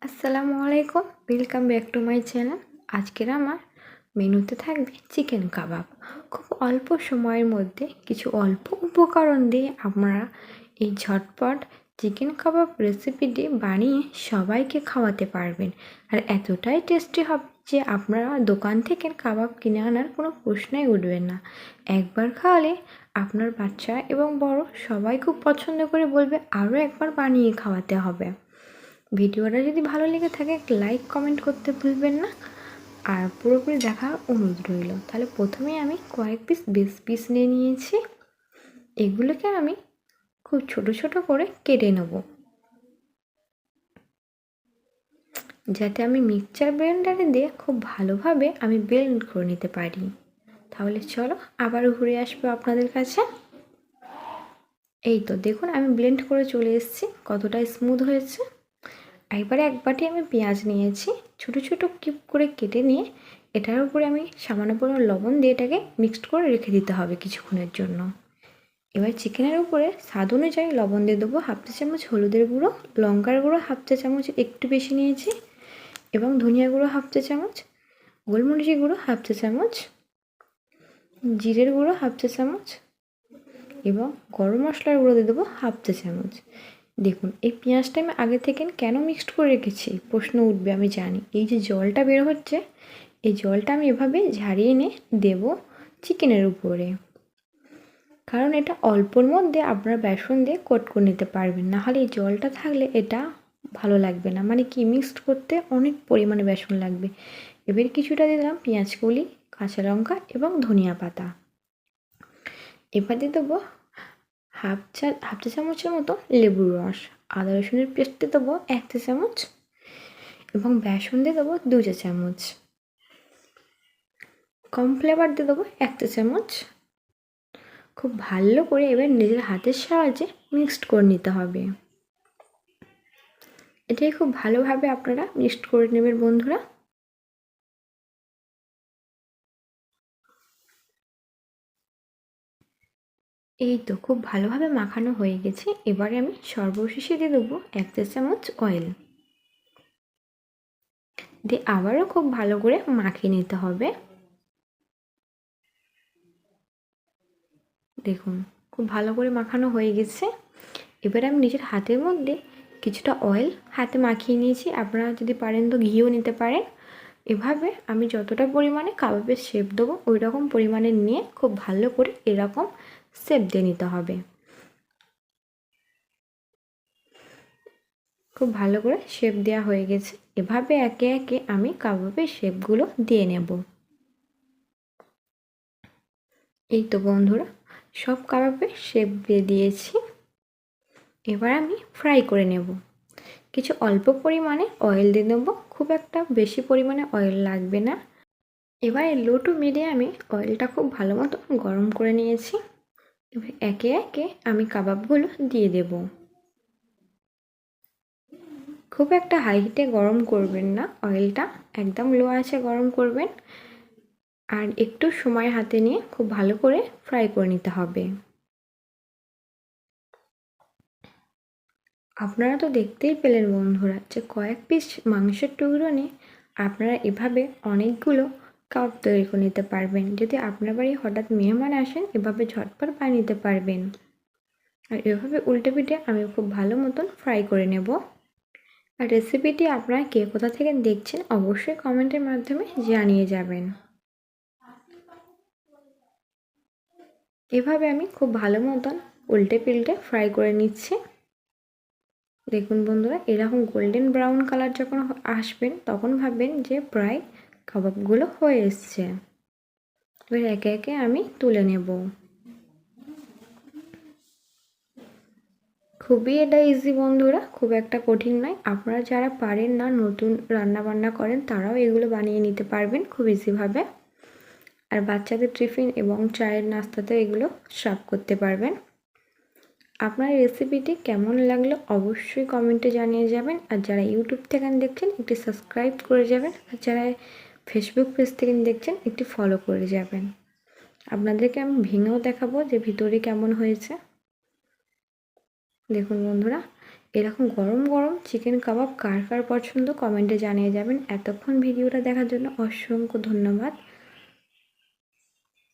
আসসালামু আলাইকুম, welcome back to my channel. আজকের আমার মেনুতে থাকবে চিকেন কাবাব। খুব অল্প সময়ের মধ্যে কিছু অল্প উপকরণ দিয়ে আপনারা এই ঝটপট চিকেন কাবাব রেসিপিটি বানিয়ে সবাইকে খাওয়াতে পারবেন। আর এতটাই টেস্টি হবে যে আপনারা দোকান থেকে কাবাব কিনে আনার কোনো প্রশ্নই উঠবে না। একবার খাওয়ালে আপনার বাচ্চা এবং বড় সবাই খুব পছন্দ করে বলবে আরও একবার বানিয়ে খাওয়াতে হবে। ভিডিওটা যদি ভালো লেগে থাকে লাইক কমেন্ট করতে ভুলবেন না, আর পুরোপুরি দেখার অনুরোধ রইল। তাহলে প্রথমেই আমি কয়েক পিস নিয়ে নিয়েছি। এগুলোকে আমি খুব ছোট ছোট করে কেটে নেব, যাতে আমি মিক্সচার ব্লেন্ডারে দিয়ে খুব ভালোভাবে আমি ব্লেন্ড করে নিতে পারি। তাহলে চলো আবারও ঘুরে আসবো আপনাদের কাছে। এই তো দেখুন আমি ব্লেন্ড করে চলে এসেছি, কতটা স্মুথ হয়েছে। একবারে এক বাটি আমি পেঁয়াজ নিয়েছি, ছোট ছোট কিউব করে কেটে নিয়ে এটার উপরে আমি সামান্য পরিমাণ লবণ দিয়ে এটাকে মিক্সড করে রেখে দিতে হবে কিছুক্ষণের জন্য। এবার চিকেনের উপরে স্বাদ অনুযায়ী লবণ দিয়ে দেবো, হাফ চা চামচ হলুদের গুঁড়ো, লঙ্কার গুঁড়ো হাফ চা চামচ একটু বেশি নিয়েছি, এবং ধনিয়া গুঁড়ো হাফ চা চামচ, গোলমরিচের গুঁড়ো হাফ চা চামচ, জিরের গুঁড়ো হাফ চা চামচ, এবং গরম মশলার গুঁড়ো দিয়ে দেবো হাফ চা চামচ। দেখুন এই পেঁয়াজটা আমি আগে থেকে কেন মিক্সড করে রেখেছি প্রশ্ন উঠবে, আমি জানি। এই যে জলটা বের হচ্ছে, এই জলটা আমি এভাবে ঝারিয়ে এনে দেবো চিকেনের উপরে, কারণ এটা অল্পর মধ্যে আপনারা বেসন দিয়ে কোট করে নিতে পারবেন। নাহলে এই জলটা থাকলে এটা ভালো লাগবে না, মানে কি মিক্সড করতে অনেক পরিমাণে বেসন লাগবে। এবার কিছুটা দিলাম পেঁয়াজ কলি, কাঁচা লঙ্কা এবং ধনিয়া পাতা। এবার দিয়ে দেবো হাফ চা চামচের মতো লেবুর রস, আদা রসুনের পেস্ট দিয়ে দেবো 1 চা চামচ, এবং বেসন দিয়ে দেবো 2 চা চামচ, কর্নফ্লেভার দিয়ে দেবো 1 চা চামচ। খুব ভালো করে এবার নিজের হাতের সাহায্যে মিক্সড করে নিতে হবে। এটাই খুব ভালোভাবে আপনারা মিক্সড করে নেবেন বন্ধুরা। এই তো খুব ভালোভাবে মাখানো হয়ে গেছে। এবারে আমি সর্বশেষে দিয়ে দেবো 1 চা চামচ অয়েল দিয়ে আবারও খুব ভালো করে মাখিয়ে নিতে হবে। দেখুন খুব ভালো করে মাখানো হয়ে গেছে। এবার আমি নিজের হাতের মধ্যে কিছুটা অয়েল হাতে মাখিয়ে নিয়েছি, আপনারা যদি পারেন তো ঘিও নিতে পারেন। এভাবে আমি যতটা পরিমাণে কাবাবের শেপ দেবো ওই রকম পরিমাণে নিয়ে খুব ভালো করে এরকম শেপ দিয়ে নিতে হবে। খুব ভালো করে শেপ দেওয়া হয়ে গেছে। এভাবে একে একে আমি কাবাবের শেপগুলো দিয়ে নেব। এই তো বন্ধুরা সব কাবাবের শেপ দিয়ে দিয়েছি। এবার আমি ফ্রাই করে নেব। কিছু অল্প পরিমাণে অয়েল দিয়ে দেবো, খুব একটা বেশি পরিমাণে অয়েল লাগবে না। এবারে লো টু মিডিয়ামে অয়েলটা খুব ভালো মতো গরম করে নিয়েছি। এবার একে একে আমি কাবাবগুলো দিয়ে দেব। খুব একটা হাই হিটে গরম করবেন না, অয়েলটা একদম লো আঁচে গরম করবেন। আর একটু সময় হাতে নিয়ে খুব ভালো করে ফ্রাই করে নিতে হবে। আপনারা তো দেখতেই পেলেন বন্ধুরা যে কয়েক পিস মাংসের টুকরো নিয়ে আপনারা এভাবে অনেকগুলো কাবাব তৈরি করে নিতে পারবেন। যদি আপনার বাড়ি হঠাৎ মেহমান আসেন এভাবে ঝটপট বানিয়ে নিতে পারবেন। আর এভাবে উল্টে পিঠে আমি খুব ভালো মতন ফ্রাই করে নেব। আর রেসিপিটি আপনারা কে কোথা থেকে দেখছেন অবশ্যই কমেন্টের মাধ্যমে জানিয়ে যাবেন। এভাবে আমি খুব ভালো মতন উল্টে পিল্টে ফ্রাই করে নিচ্ছি। দেখুন বন্ধুরা এরকম গোল্ডেন ব্রাউন কালার যখন আসবেন তখন ভাববেন যে প্রায় কাবাবগুলো হয়ে এসছে। এবার একে একে আমি তুলে নেব। খুবই এটা ইজি বন্ধুরা, খুব একটা কঠিন নয়। আপনারা যারা পারেন না, নতুন রান্না বান্না করেন, তারাও এগুলো বানিয়ে নিতে পারবেন খুব ইজিভাবে। আর বাচ্চাদের টিফিন এবং চায়ের নাস্তাতে এগুলো সার্ভ করতে পারবেন। আপনার রেসিপিটি কেমন লাগলো অবশ্যই কমেন্টে জানিয়ে যাবেন। আর যারা ইউটিউব থেকে দেখছেন একটি সাবস্ক্রাইব করে যাবেন, আর যারা ফেসবুক পেজ থেকে দেখছেন একটি ফলো করে যাবেন। আপনাদেরকে আমি ভেঙেও দেখাবো যে ভিতরে কেমন হয়েছে। দেখুন বন্ধুরা এরকম গরম গরম চিকেন কাবাব কার কার পছন্দ কমেন্টে জানিয়ে যাবেন। এতক্ষণ ভিডিওটা দেখার জন্য অসংখ্য ধন্যবাদ।